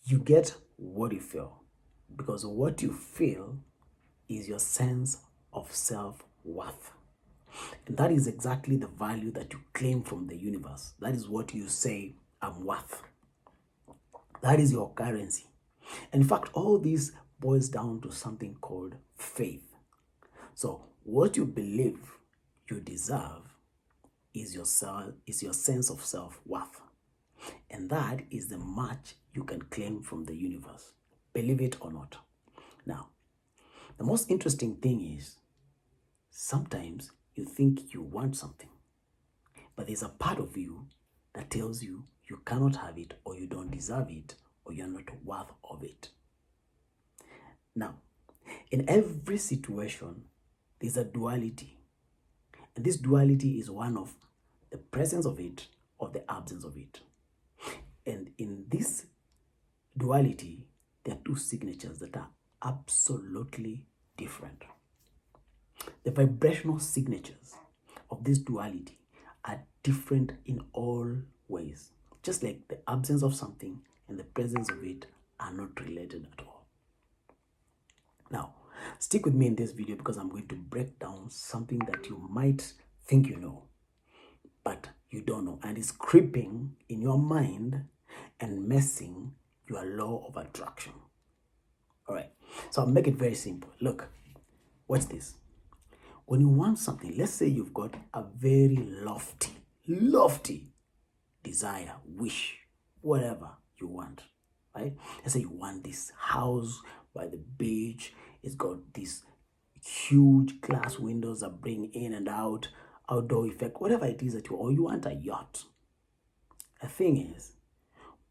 You get what you feel, because what you feel is your sense of self-worth. And that is exactly the value that you claim from the universe. That is what you say, I'm worth. That is your currency. And in fact, all this boils down to something called faith. So what you believe you deserve is your sense of self-worth. And that is the much you can claim from the universe, believe it or not. Now, the most interesting thing is sometimes you think you want something, but there's a part of you that tells you you cannot have it, or you don't deserve it, or you're not worth of it. Now, in every situation, there's a duality. And this duality is one of the presence of it or the absence of it. And in this duality, there are two signatures that are absolutely different. The vibrational signatures of this duality are different in all ways. Just like the absence of something and the presence of it are not related at all. Now, stick with me in this video because I'm going to break down something that you might think you know, but you don't know, and it's creeping in your mind and messing your law of attraction. All right, so I'll make it very simple. Look, watch this. When you want something, let's say you've got a very lofty desire, wish, whatever you want, right? Let's say you want this house by the beach. It's got these huge glass windows that bring in and out, outdoor effect, whatever it is that or you want a yacht. The thing is,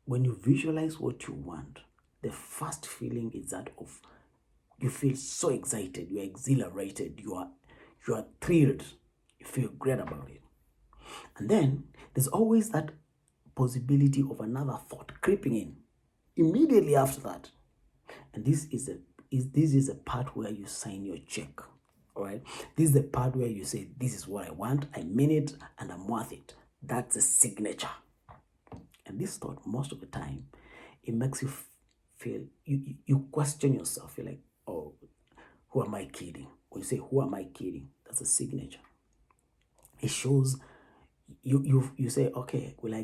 when you visualize what you want, the first feeling is that of you feel so excited, you're exhilarated, you are thrilled, you feel great about it. And then there's always that possibility of another thought creeping in immediately after that. And this is a part where you sign your check. All right. This is the part where you say, this is what I want, I mean it, and I'm worth it. That's a signature. And this thought, most of the time, it makes you feel, you question yourself. You're like, oh, who am I kidding? When you say, who am I kidding? That's a signature. It shows you say, okay, where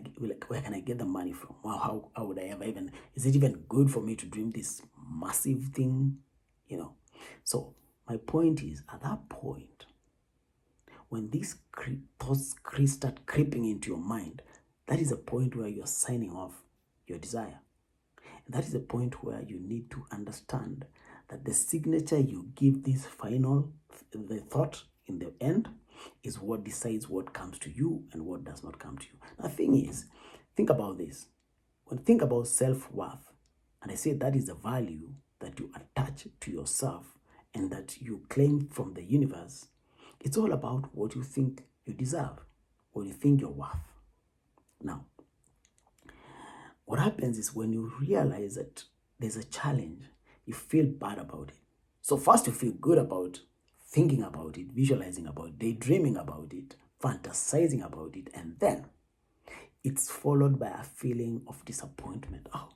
can I get the money from? Wow, how would I ever even, is it even good for me to dream this massive thing? So my point is, at that point, when these thoughts start creeping into your mind, that is a point where you're signing off your desire. And that is a point where you need to understand that the signature you give this the thought in the end is what decides what comes to you and what does not come to you. Now, the thing is, think about this. When you think about self-worth, and I say that is the value that you attach to yourself and that you claim from the universe, it's all about what you think you deserve, what you think you're worth. Now, what happens is when you realize that there's a challenge, you feel bad about it. So first you feel good about thinking about it, visualizing about it, daydreaming about it, fantasizing about it, and then it's followed by a feeling of disappointment. Oh,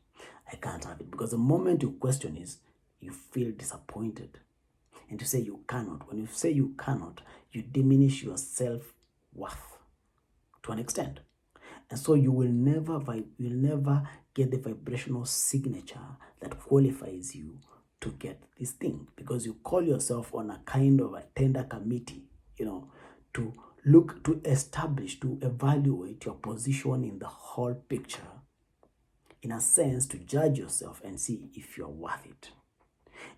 I can't have it. Because the moment you question is, you feel disappointed. And you say you cannot. When you say you cannot, you diminish your self-worth to an extent. And so you will never get the vibrational signature that qualifies you to get this thing, because you call yourself on a kind of a tender committee, to look, to establish, to evaluate your position in the whole picture, in a sense, to judge yourself and see if you're worth it.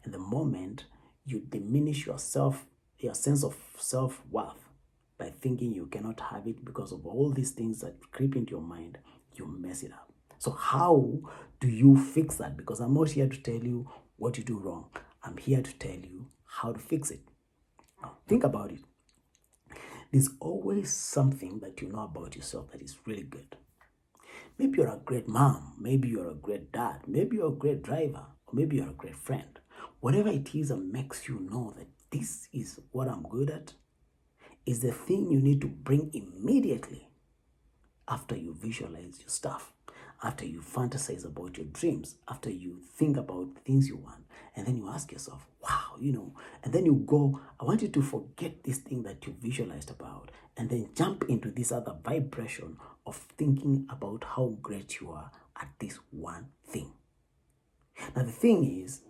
And the moment you diminish your sense of self-worth by thinking you cannot have it because of all these things that creep into your mind, you mess it up. So how do you fix that? Because I'm not here to tell you what you do wrong. I'm here to tell you how to fix it. Now, think about it. There's always something that you know about yourself that is really good. Maybe you're a great mom. Maybe you're a great dad. Maybe you're a great driver. Or maybe you're a great friend. Whatever it is that makes you know that this is what I'm good at is the thing you need to bring immediately after you visualize your stuff. after you fantasize about your dreams, after you think about things you want, and then you ask yourself, wow, and then you go, I want you to forget this thing that you visualized about, and then jump into this other vibration of thinking about how great you are at this one thing. Now, the thing is,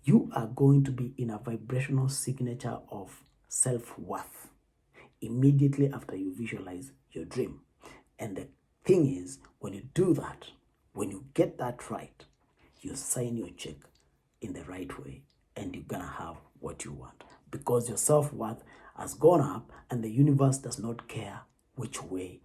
you are going to be in a vibrational signature of self-worth immediately after you visualize your dream. And the thing is, when you do that, when you get that right, you sign your check in the right way and you're gonna have what you want, because your self-worth has gone up and the universe does not care which way,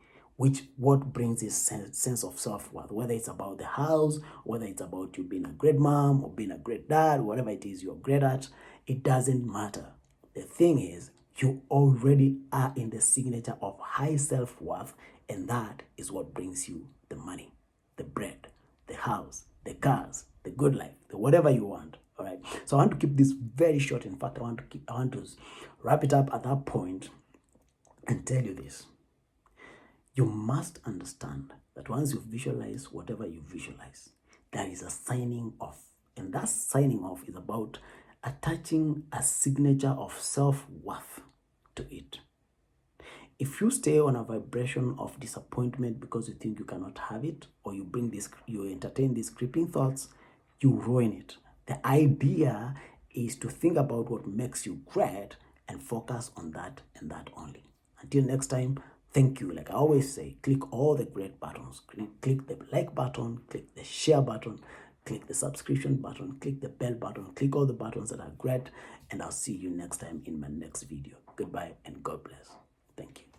what brings this sense of self-worth, whether it's about the house, whether it's about you being a great mom or being a great dad, whatever it is you're great at, it doesn't matter. The thing is, you already are in the signature of high self-worth, and that is what brings you the money, the bread, the house, the cars, the good life, the whatever you want. All right. So I want to keep this very short. In fact, I want to wrap it up at that point and tell you this. You must understand that once you visualize whatever you visualize, there is a signing off. And that signing off is about attaching a signature of self-worth to it. If you stay on a vibration of disappointment because you think you cannot have it, or you entertain these creeping thoughts, you ruin it. The idea is to think about what makes you great and focus on that and that only. Until next time, thank you. Like I always say, click all the great buttons. Click the like button, click the share button, click the subscription button, click the bell button, click all the buttons that are great, and I'll see you next time in my next video. Goodbye and God bless. Thank you.